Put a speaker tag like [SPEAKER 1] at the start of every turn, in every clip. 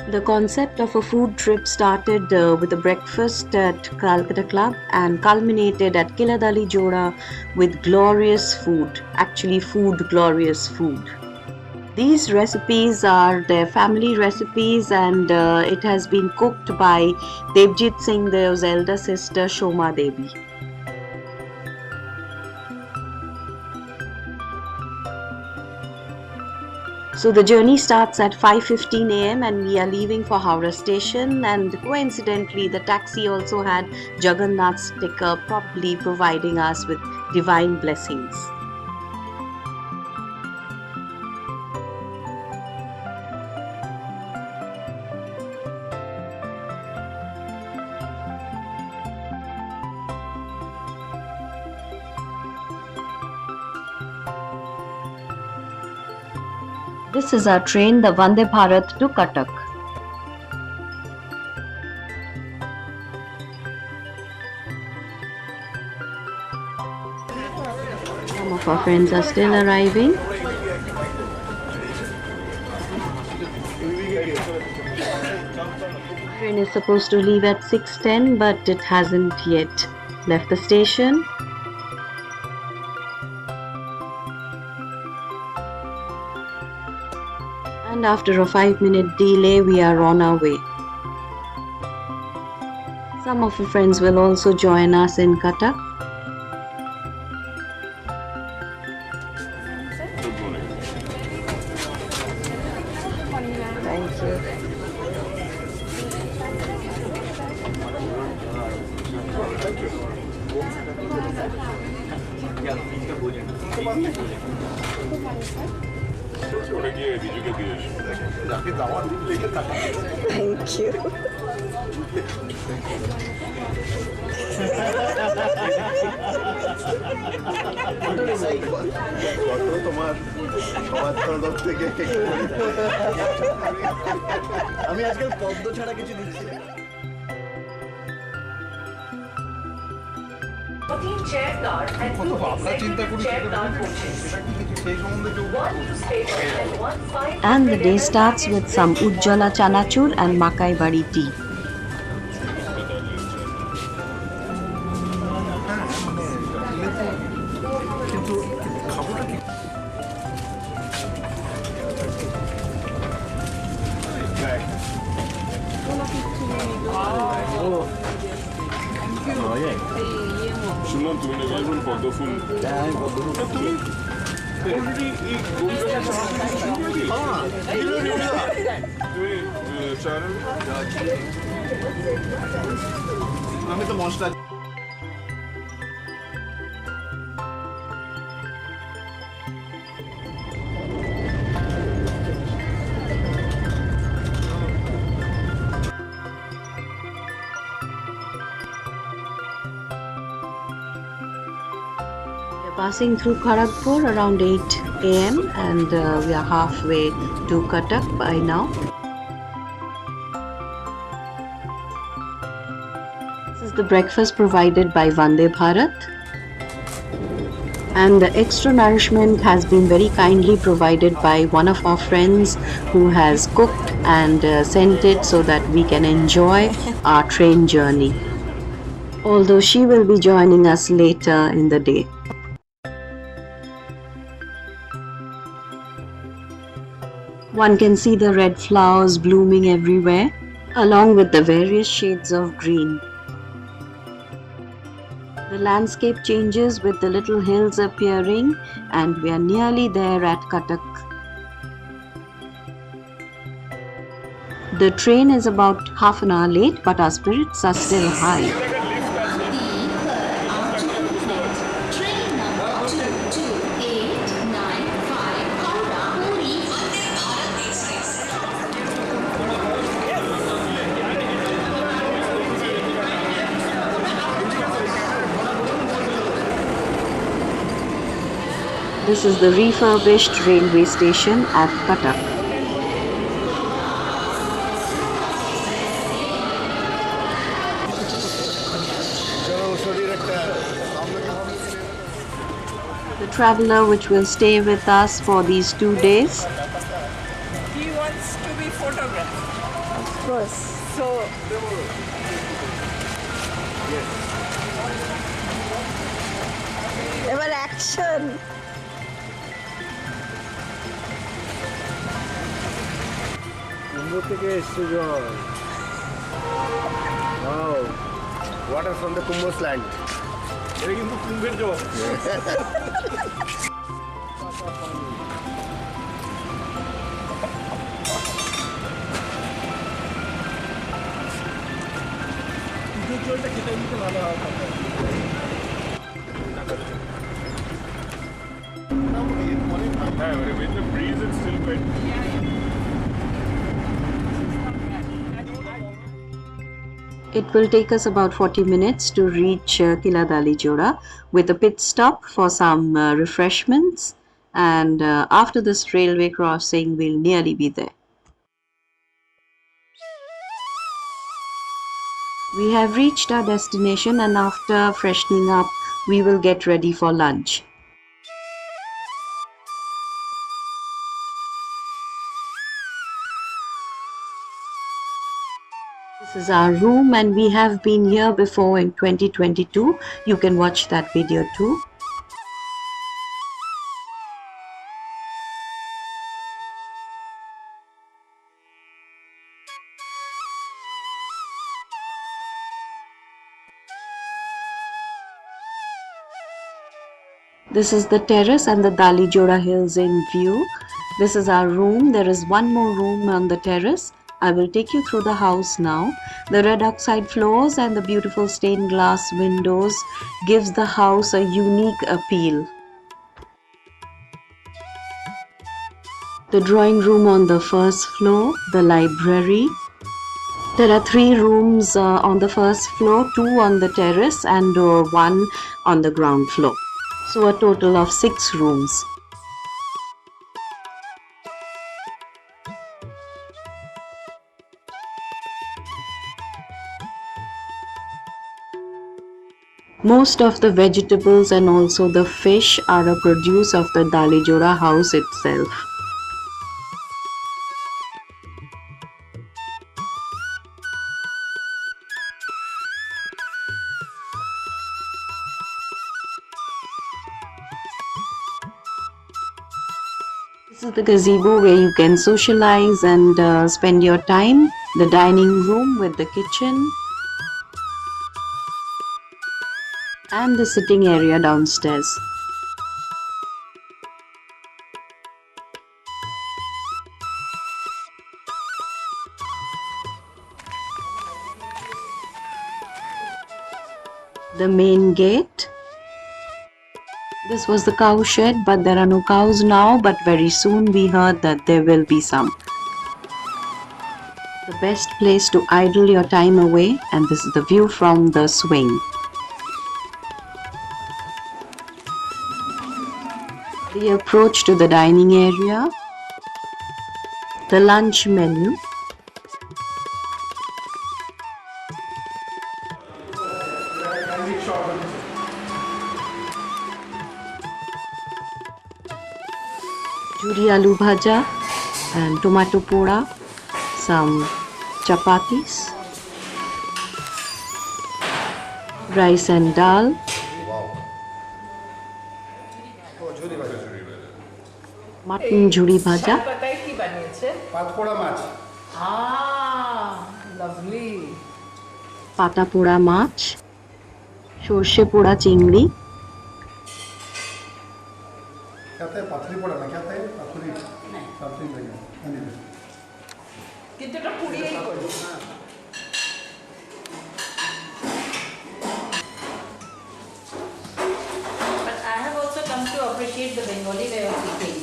[SPEAKER 1] The concept of a food trip started with a breakfast at Calcutta Club and culminated at Kiladalijoda with glorious food, actually glorious food. These recipes are their family recipes and it has been cooked by Devjit Singh Dev's elder sister Shoma Devi. So the journey starts at 5:15 a.m. and we are leaving for Howrah station, and coincidentally the taxi also had Jagannath's sticker, probably providing us with divine blessings. This is our train, the Vande Bharat to Cuttack. Some of our friends are still arriving. The train is supposed to leave at 6:10, but it hasn't yet left the station. And after a 5-minute delay, we are on our way. Some of our friends will also join us in Cuttack. Thank you. Thank you. আমি আজকাল পদ্ম ছাড়া কিছু দিচ্ছি না। And the day starts with some Ujjala chanachur and Makai Bari tea.
[SPEAKER 2] শুনলাম তুমি নাকি এখন পদ্ম ফুল তুমি আমি তো মশলা
[SPEAKER 1] Passing through Kharagpur around 8 a.m. and we are halfway to Cuttack by now. This is the breakfast provided by Vande Bharat, and the extra nourishment has been very kindly provided by one of our friends who has cooked and sent it so that we can enjoy our train journey, although she will be joining us later in the day. One can see the red flowers blooming everywhere, along with the various shades of green. The landscape changes with the little hills appearing, and we are nearly there at Cuttack. The train is about half an hour late, but our spirits are still high. This is the refurbished railway station at Cuttack. The traveller which will stay with us for these 2 days.
[SPEAKER 3] He wants to be photographed. course. So, ever action.
[SPEAKER 4] কুম্ভ থেকে এসছে জল। Wow, water from the Kumbh's land.
[SPEAKER 2] এটা কিন্তু কুম্ভের জল। পুজোর জলটা খেতে কিন্তু ভালো হয়। হ্যাঁ, মানে with the breeze it's still wet.
[SPEAKER 1] It will take us about 40 minutes to reach Kiladalijoda with a pit stop for some refreshments, and after this railway crossing we'll nearly be there. We have reached our destination, and after freshening up we will get ready for lunch. This is our room, and we have been here before in 2022. You can watch that video too. This is the terrace and the Dalijoda hills in view. This is our room. There is one more room on the terrace. I will take you through the house now. The red oxide floors and the beautiful stained glass windows gives the house a unique appeal. The drawing room on the first floor, the library. There are 3 rooms on the first floor, 2 on the terrace and 1 on the ground floor. So a total of 6 rooms. Most of the vegetables and also the fish are a produce of the Dalijoda house itself. This is the gazebo where you can socialize and spend your time. The dining room with the kitchen. And the sitting area downstairs. The main gate. This was the cow shed, but there are no cows now, but very soon we heard that there will be some. The best place to idle your time away, and this is the view from the swing. The approach to the dining area. The lunch menu. Juri aloo bhaja and tomato poda, some chapatis, rice and dal, mutton juri bhaja,
[SPEAKER 4] পাতপোড়া much.
[SPEAKER 3] Lovely.
[SPEAKER 1] pata poda mach, সর্ষে পোড়া চিংড়ি,
[SPEAKER 4] कहते हैं पथरी पड़ा ना, कहते हैं पथरी समथिंग लाइक दैट।
[SPEAKER 3] কিন্তু এটা পুড়িয়েই করি। But I have also come to appreciate the Bengali way of cooking.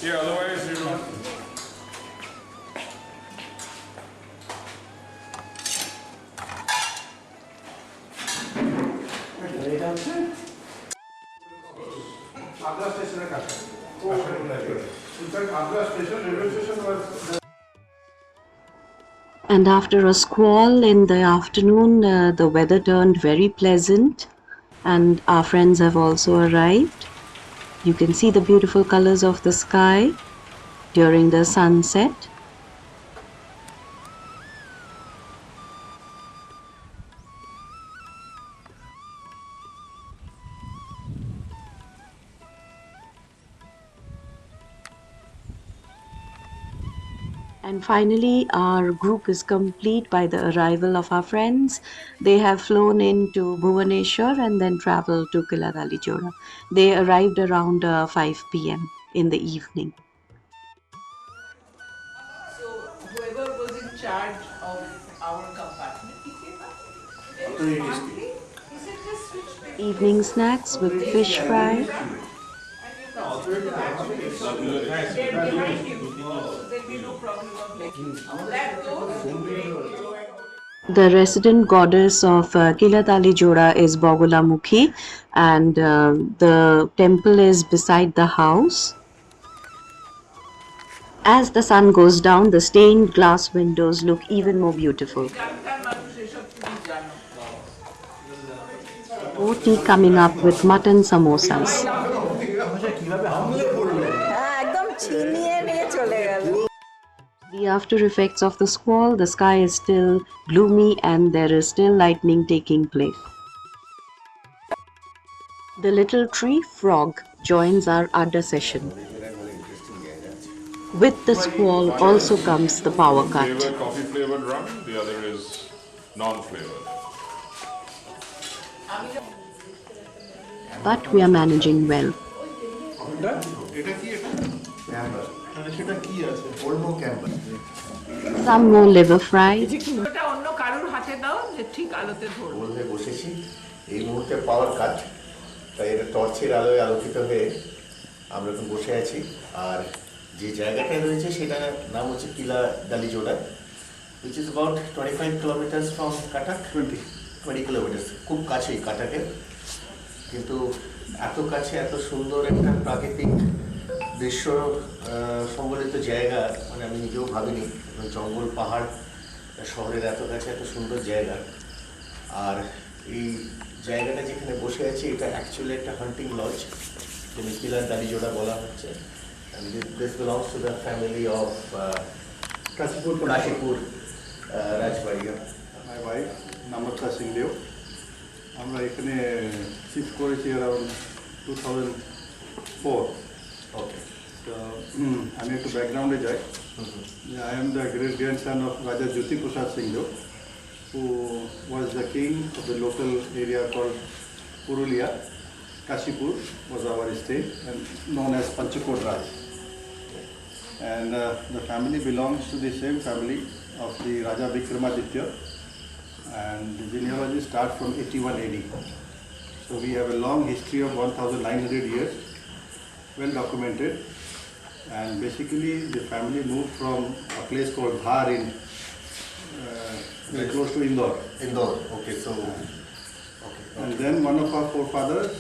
[SPEAKER 2] Yeah, otherwise you don't.
[SPEAKER 4] Agra station का Agra station railway station was
[SPEAKER 1] and after a squall in the afternoon, the weather turned very pleasant, and our friends have also arrived. You can see the beautiful colors of the sky during the sunset. And finally, our group is complete by the arrival of our friends. They have flown into Bhubaneswar and then traveled to Kiladalijoda. They arrived around 5 p.m. in the evening.
[SPEAKER 5] So whoever was in charge of our compartment, he came up very smartly. He said, just switch between
[SPEAKER 1] Evening snacks with fish fry.
[SPEAKER 5] and you can they're behind you. So there'll be no problem of letting. That goes.
[SPEAKER 1] The resident goddess of Kiladalijoda is Bogulamukhi, and the temple is beside the house. As the sun goes down, the stained glass windows look even more beautiful. More tea coming up with mutton samosas. The after effects of the squall, the sky is still gloomy and there is still lightning taking place. The little tree frog joins our Adda session. With the squall also comes the power cut.
[SPEAKER 2] Flavored, coffee flavored rum, the other is non-flavored.
[SPEAKER 1] But we are managing well. Some more liver fry.
[SPEAKER 5] ওটা অন্য কারোর হাতে দাও যে ঠিক আলোতে ধরবে।
[SPEAKER 6] বলতে বসেছি এই মুহূর্তে পাওয়ার কাট, তাই এটা টর্চের আলোয় আলোকিত হয়ে আমরা এখন বসে আছি। আর যে জায়গাটা রয়েছে সেটার নাম হচ্ছে কিলাদালিজোড়া, which is about 25 kilometers from Cuttack. 20 kilometers, খুব কাছেই কাটাকের। কিন্তু এত কাছে এত সুন্দর একটা প্রাকৃতিক দৃশ্য সম্বলিত জায়গা মানে আমি নিজেও ভাবিনি। জঙ্গল পাহাড় শহরের এত কাছে এত সুন্দর জায়গা। আর এই জায়গাটা যেখানে বসে আছি এটা অ্যাকচুয়ালি একটা হান্টিং লজ, যেটা কিলাদালিজোড়া বলা হচ্ছে। And this belongs to the family of Kashipur Rajbariya.
[SPEAKER 4] My wife, Namrata Singhdeo. আমরা এখানে শিফট করেছি অ্যারাউন্ড 2004.
[SPEAKER 6] Okay.
[SPEAKER 4] তো আমি একটু ব্যাকগ্রাউন্ডে যাই। I am the great grandson of Raja Jyoti Prasad Singhdeo, who was the king of the local area called Purulia. Kashipur was our state and known as Panchakot Raj. And the family belongs to the same family of the Raja Vikramaditya, and the genealogy starts from 81 AD. So we have a long history of 1900 years, well documented. And basically the family moved from a place called Dhar in very close to Indore.
[SPEAKER 6] Indore, okay, so
[SPEAKER 4] And then one of our forefathers,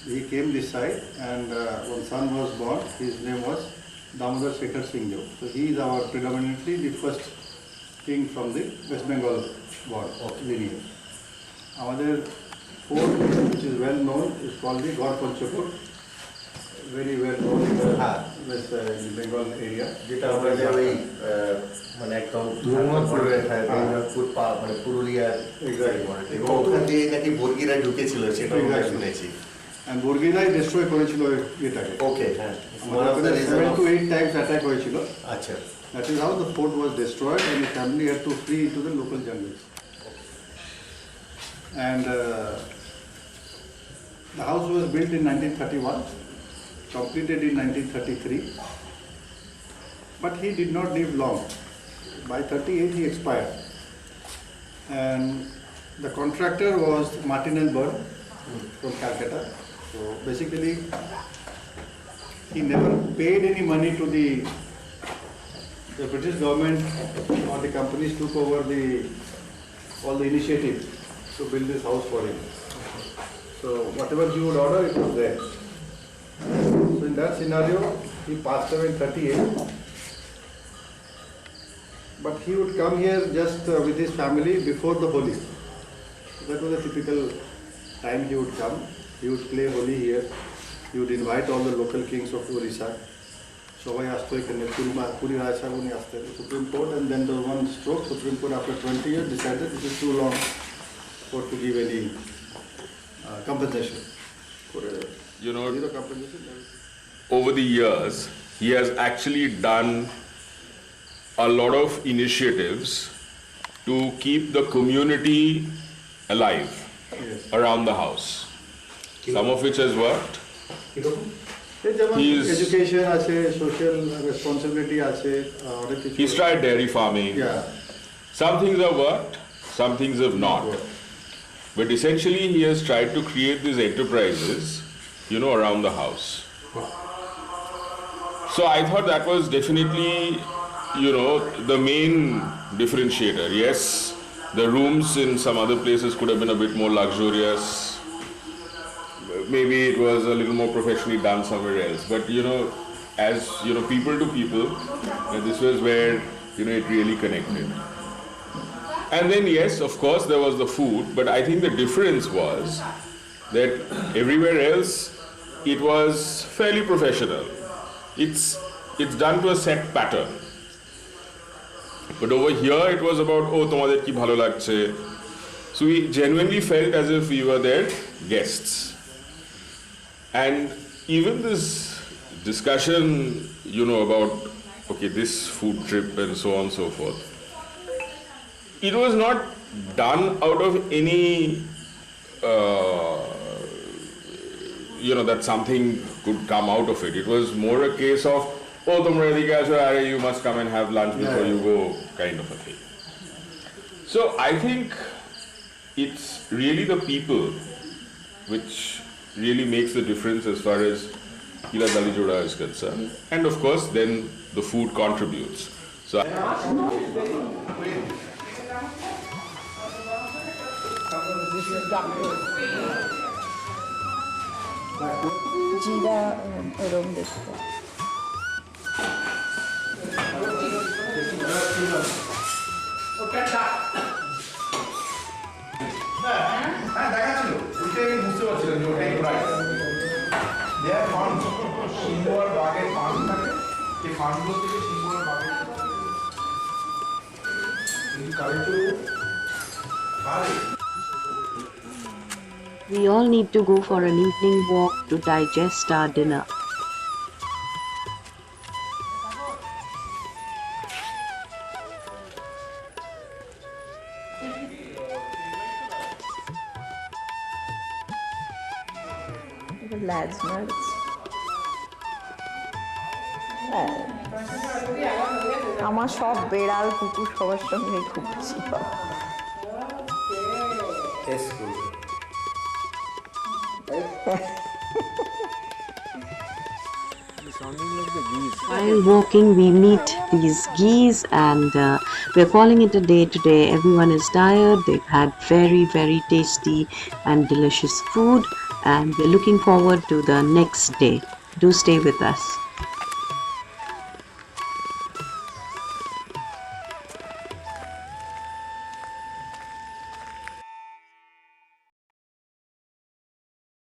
[SPEAKER 4] he came this side, and one son was born. His name was Damodar Shekhar Singhdeo. So he is our predominantly the first king from the West Bengal born lineage. Our fort, which is well known, is called the God Panchakot. Very well known in the West Bengal area.
[SPEAKER 6] যেটা আমাদের ওই মানে একদম মানে পুরুলিয়ার এবং ওখান দিয়ে নাকি বর্গিরা ঢুকেছিল সেটা আমরা শুনেছি।
[SPEAKER 4] And বর্গিরাই destroy করেছিল এটাকে।
[SPEAKER 6] ওকে, হ্যাঁ,
[SPEAKER 4] 7 to 8 times attack হয়েছিল।
[SPEAKER 6] আচ্ছা,
[SPEAKER 4] That is how the fort was destroyed, and the family had to flee into the local jungles. And the house was built in 1931, completed in 1933. But he did not live long. By 38 he expired. And the contractor was Martin and Bird from Calcutta. So basically he never paid any money to the British government, or the companies took over all the initiative to build this house for him. So whatever he would order, it was there. So in that scenario, he passed away in 38. But he would come here just with his family before the Holi. So that was a typical time he would come. He would play Holi here. He would invite all the local kings of Orissa. সবাই আসতো এখানে পুরী রাজসাগুনি আসতেন supreme court, and then the one stroke Supreme Court after 20 years decided this is too long for to give any compensation.
[SPEAKER 2] You know, over the years, he has actually done a lot of initiatives to keep the community alive around the house. Some of which has worked. He's-
[SPEAKER 4] education আছে, social responsibility আছে, অনেক কিছু।
[SPEAKER 2] He's tried dairy farming.
[SPEAKER 4] Yeah.
[SPEAKER 2] Some things have worked, some things have not. But essentially he has tried to create these enterprises, around the house. So I thought that was definitely, the main differentiator. Yes, the rooms in some other places could have been a bit more luxurious. Maybe it was a little more professionally done somewhere else. But, as, people to people, this was where, it really connected. And then, yes, of course, there was the food. But I think the difference was that everywhere else, it was fairly professional. It's done to a set pattern. But over here, it was about, tomader ki bhalo lagche. So we genuinely felt as if we were their guests. And even this discussion, about, this food trip and so on and so forth, it was not done out of any, that something could come out of it. It was more a case of, you must come and have lunch before you go, kind of a thing. So I think it's really the people which really makes the difference as far as Kiladalijoda is concerned. And of course, then the food contributes. So
[SPEAKER 7] জিরা এরম দেখতে
[SPEAKER 5] হ্যাঁ দেখাচ্ছিল ওইটাই আমি বুঝতে পারছিলাম যে ওটাই প্রাইস দেয়ার ফার্ম সিংহ আর বাঘের ফার্ম থাকে সেই ফার্মগুলো থেকে সিংহ আর বাঘের current
[SPEAKER 1] We all need to go for an evening walk to digest our dinner.
[SPEAKER 7] lads nuts. আমার সব বেড়াল কুকুর সবার সঙ্গে ঘুরছি
[SPEAKER 1] While walking, we meet these geese and we're calling it a day today. Everyone is tired. They've had very, very tasty and delicious food and we're looking forward to the next day. Do stay with us.